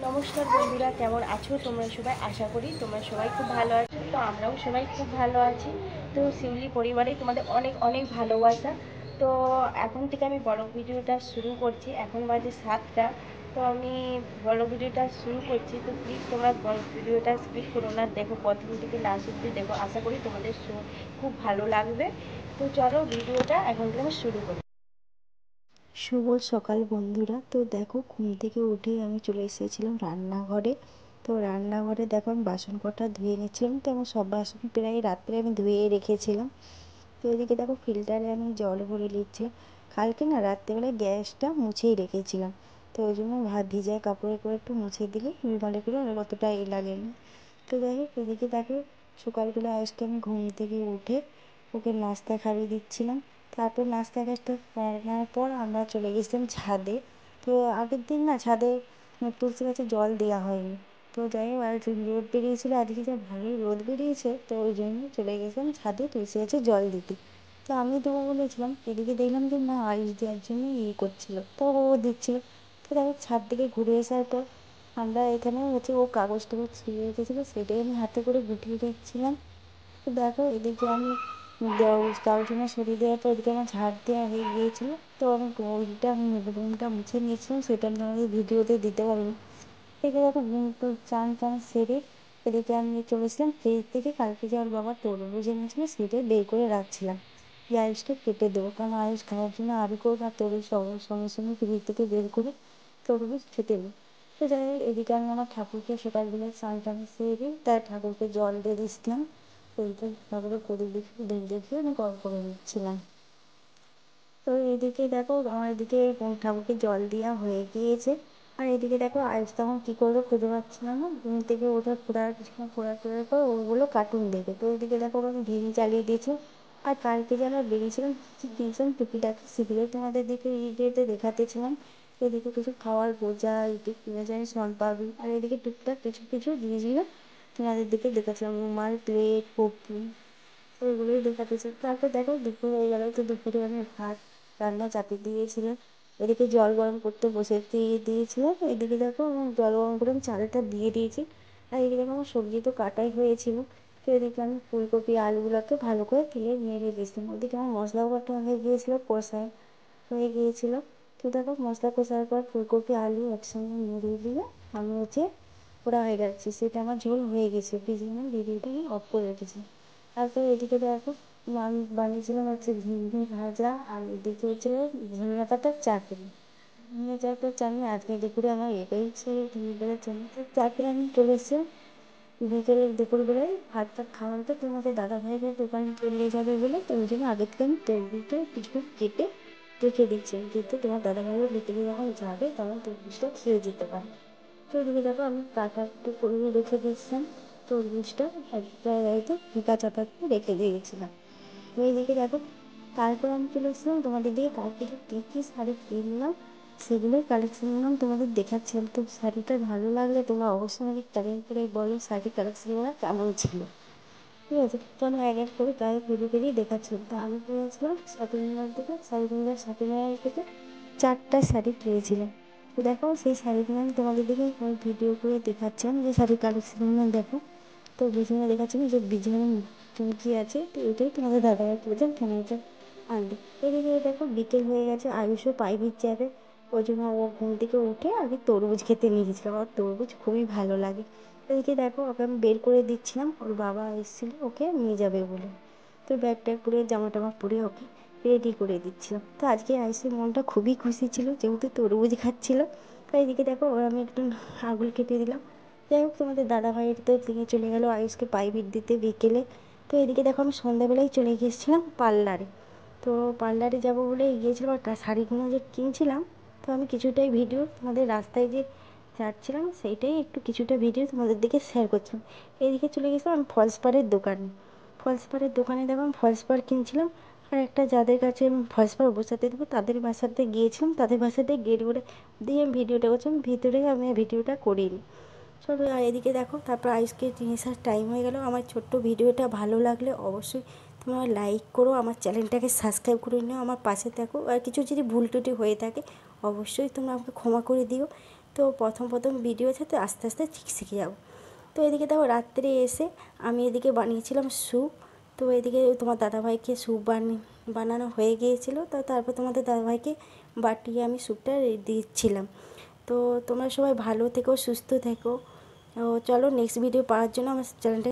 নমস্কার বন্ধুরা, কেমন আছো তোমরা সবাই? আশা করি তোমরা সবাই খুব ভালো আছো। তো আমরাও সবাই খুব ভালো আছি। তো শিউলি পরিবারে তোমাদের অনেক অনেক ভালোবাসা। তো এখন থেকে আমি বড় ভিডিওটা শুরু করছি। এখন বাজে 7টা। তো আমি বড় ভিডিওটা শুরু করছি। তো প্লিজ তোমরা বড় ভিডিওটা স্কিপ করো না, দেখো প্রথম থেকে লাস্ট অবধি দেখো। আশা করি তোমাদের খুব ভালো লাগবে। তো চলো ভিডিওটা এখন থেকে আমি শুরু করি। শুভ সকাল বন্ধুরা। তো দেখো, ঘুম থেকে উঠে আমি চলে এসেছিলাম রান্নাঘরে। তো রান্নাঘরে দেখো আমি বাসন কটা ধুয়ে নিচ্ছিলাম। তো আমার সব বাসন প্রায় রাত্রে আমি ধুয়ে রেখেছিলাম। তো এদিকে দেখো ফিল্টারে আমি জল ভরে নিচ্ছি। কালকে না রাত্রেবেলায় গ্যাসটা মুছেই রেখেছিলাম। তো ওই জন্য ভিজা কাপড়ে করে একটু মুছে দিলে রুমালে করে অতটা লাগে না। তো যাই হোক, এদিকে দেখো সকালবেলা আজকে আমি ঘুম থেকে উঠে ওকে নাস্তা খাইয়ে দিচ্ছিলাম। তারপর নাস্তা টাস্তা করার পর আমরা চলে গেছিলাম ছাদে। তো আগের দিন না ছাদে তুলসী গাছে জল দেওয়া হয়নি। তো যাই হোক, আর রোদ বেরিয়েছিলো, আজকে যা ভালোই রোদ বেরিয়েছে, তো ওই জন্য চলে গেছিলাম ছাদে তুলসী গাছে জল দিতে। তো আমি দেবো বলেছিলাম, এদিকে দেখলাম যে না, আয়ুষ দেওয়ার জন্য করছিলো, তো ও দিচ্ছিলো। তো দেখো ছাদ থেকে ঘুরে আসার পর আমরা এখানে ও কাগজটা ছিঁড়ে রেখেছিলো, সেটাই আমি হাতে করে গুটিয়ে দিচ্ছিলাম। তো দেখো এদিকে আমি কাগজটা সরিয়ে দেওয়ার পর এদিকে আমার ঝাড় দেওয়া হয়ে গিয়েছিলো। তো আমি রুমটা মুছে নিয়েছিলাম, সেটা আমি ভিডিওতে দিতে পারিনি। এদিকে দেখো চান সেরে এদিকে আমি চলে এসেছিলাম ফ্রিজ থেকে কালকে যে ওর বাবা তরমুজ এনেছিলো সেটাই বের করে রাখছিলাম, যে আয়ুষকে কেটে দেবো, কারণ আয়ুষ খাওয়ার জন্য আরও করবো, আর তরমুজ সঙ্গে সঙ্গে ফ্রিজ থেকে বের করে তরমুজ খেতে নেই। তো যাই হোক, এদিকে আমি আমার ঠাকুরকে সকালবেলা স্নান সেরে তার ঠাকুরকে জল দিয়ে দিচ্ছিলাম। ওইটা ঠাকুরের প্রদীপ দেখে আমি কল করে নিচ্ছিলাম। তো এদিকে দেখো আমার এদিকে ঠাকুরকে জল দেওয়া হয়ে গিয়েছে। আর এদিকে দেখো আয়ুষ তখন কী করবে খুঁজে পাচ্ছিলাম না, ঘুম থেকে ওঠে কিছুক্ষণ তোলার পর ওগুলো কার্টুন দেখে। তো এদিকে দেখো আমি টিভি চালিয়ে দিয়েছি। আর কালকে যে আমরা বেরিয়েছিলাম টিউশন টুকিটাকি সেগুলো তোমাদের দিকে ভিডিওতে দেখাতেছিলাম। এদিকে কিছু খাওয়ার বোঝা, এদিকে কিনে জানি শনপাবি, আর এদিকে টুকটাক কিছু কিছু জিনিসগুলো তোমাদের দিকে দেখাচ্ছিলাম, রুমাল, প্লেট, কপি, ওইগুলোই দেখাতেছে। তারপর দেখো দুপুর হয়ে গেল। তো দুপুরে আমি ভাত রান্না চাপিয়ে দিয়েছিলাম। এদিকে জল গরম করতে বসে দিয়েছিলাম। এদিকে দেখো জল গরম করে আমি চালটা দিয়ে দিয়েছি। আর এদিকে দেখো আমার সবজি তো কাটাই হয়েছিল। তো এদিকে আমি ফুলকপি আলুগুলোকে ভালো করে তেলে নেড়ে দিয়েছিলাম। ওদিকে আমার মশলা বাটা হয়ে গিয়েছিলো, কষায় হয়ে গিয়েছিলো। তো দেখো মশলা কষার পর ফুলকপি আলু একসঙ্গে নেড়ে দিয়ে আমি ওরা হয়ে গেছে, সেটা আমার ঝোল হয়ে গেছে। প্লিজ ভিডিওটাকে অফ করে রেখেছি। তারপরে এদিকে দেখো আমি বানিয়েছিলাম হচ্ছে ঝিঙে ভাজা, আর এদিকে হচ্ছে ঝিঙে পাতার চাটনি। ঝিঙে পাতার চাটনি আজকে দুপুরে আমার এটাই ছিল, দুপুরের চাটনি। তো তারপরে আমি চলে এসেছিলাম দুপুরবেলায় ভাত টাত খাওয়ার পর তোমাদের দাদা ভাইয়ের দোকানে চলে যাবে বলে, তো ওই জন্য আগের থেকে আমি তরমুজটা কিছুটা কেটে রেখে দিচ্ছি, যেহেতু তোমার দাদা ভাইয়ের বিকেলে যখন যাবে তখন তরমুজটা খেয়ে যেতে পারে। তো এদিকে দেখো আমি কাটা একটু করে রেখে দিয়েছিলাম তরমুজটা, একটা জায়গাতে কাঁচা পাতা রেখে দিয়েছিলাম। তো এইদিকে দেখো তারপর আমি চলে এসেছিলাম তোমাদের দিকে কালকে কী কী শাড়ি কিনলাম সেগুলোই কালেকশনগুলো তোমাদের দেখাচ্ছিলাম। তো শাড়িটা ভালো লাগলে তোমরা অবশ্যই আমাকে কমেন্ট করে বলো শাড়ি কালেকশনগুলো কেমন ছিল। ঠিক আছে, তো আমি এক এক করে গায়ে ফেলে ফেলেই দেখাচ্ছিলাম। তো আমি পেয়েছিলাম শপিং মল থেকে, শপিং মল থেকে 4টা শাড়ি পেয়েছিলাম। তো দেখো সেই শাড়িগুলো আমি তোমাদের দিকে ভিডিও করে দেখাচ্ছিলাম, যে শাড়ির কালেকশনগুলো দেখো। তো বিছানা দেখাচ্ছিলাম যে বিছানার চুমকি আছে, তো এটাই তোমাদের দাদাভাই বলেছেন ফ্যামিলিটা আনবে। এদিকে দেখো বিকেল হয়ে গেছে, আয়ুষও প্রাইভেট যাবে, ওই জন্য ও ঘুম থেকে উঠে আগে তরমুজ খেতে নিয়ে গেছিলাম। আমার তরমুজ খুবই ভালো লাগে। এদিকে দেখো ওকে আমি বের করে দিচ্ছিলাম, ওর বাবা এসেছিলো ওকে নিয়ে যাবে বলে। তো ব্যাগ ট্যাগ পরে জামা টামা পরে ওকে রেডি করে দিচ্ছিলাম। তো আজকে আয়ুষের মনটা খুবই খুশি ছিল, যেহেতু তরমুজ খাচ্ছিলো। তো এদিকে দেখো ওর আমি একটু আঙুল কেটে দিলাম। যাই হোক, তোমাদের দাদাভাইয়ের তো তিনি চলে গেলো আয়ুষকে প্রাইভেট দিতে বিকেলে। তো এদিকে দেখো আমি সন্ধ্যাবেলায় চলে গিয়েছিলাম পার্লারে। তো পার্লারে যাবো বলে গিয়েছিলাম, আর শাড়িগুলো যে কিনছিলাম, তো আমি কিছুটাই ভিডিও তোমাদের রাস্তায় যে যাচ্ছিলাম সেইটাই একটু কিছুটা ভিডিও তোমাদের দিকে শেয়ার করছিলাম। এইদিকে চলে গেছিলাম আমি ফলস পাড়ের দোকানে। ফলস পাড়ের দোকানে দেখো আমি ফলস পাড় কিনছিলাম। আর একটা যাদের কাছে আমি ফলস পাড় বসাতে দেবো তাদের বাসাতে গিয়েছিলাম, তাদের বাসাতে গেট করে দিয়ে আমি ভিডিওটা করছিলাম, ভিতরে আমি ভিডিওটা করিনি। চলো, আর এদিকে দেখো তারপর আজকে আসার টাইম হয়ে গেল। আমার ছোট্ট ভিডিওটা ভালো লাগলে অবশ্যই তোমরা লাইক করো, আমার চ্যানেলটাকে সাবস্ক্রাইব করে নিও, আমার পাশে থাকো। আর কিছু যদি ভুল ত্রুটি হয়ে থাকে অবশ্যই তোমরা আমাকে ক্ষমা করে দিও। তো প্রথম প্রথম ভিডিও আছে, তো আস্তে আস্তে শিখে যাবো। তো এদিকে দেখো রাত্রে এসে আমি এদিকে বানিয়েছিলাম স্যুপ। তো এদিকে তোমার দাদাভাইকে স্যুপ বানানো হয়ে গিয়েছিলো, তো তারপর তোমাদের দাদাভাইকে বাটিয়ে আমি স্যুপটা দিচ্ছিলাম। তো তোমরা সবাই ভালো থেকো, সুস্থ থেকো। তো চলো নেক্সট ভিডিও পাওয়ার জন্য আমার চ্যানেলটা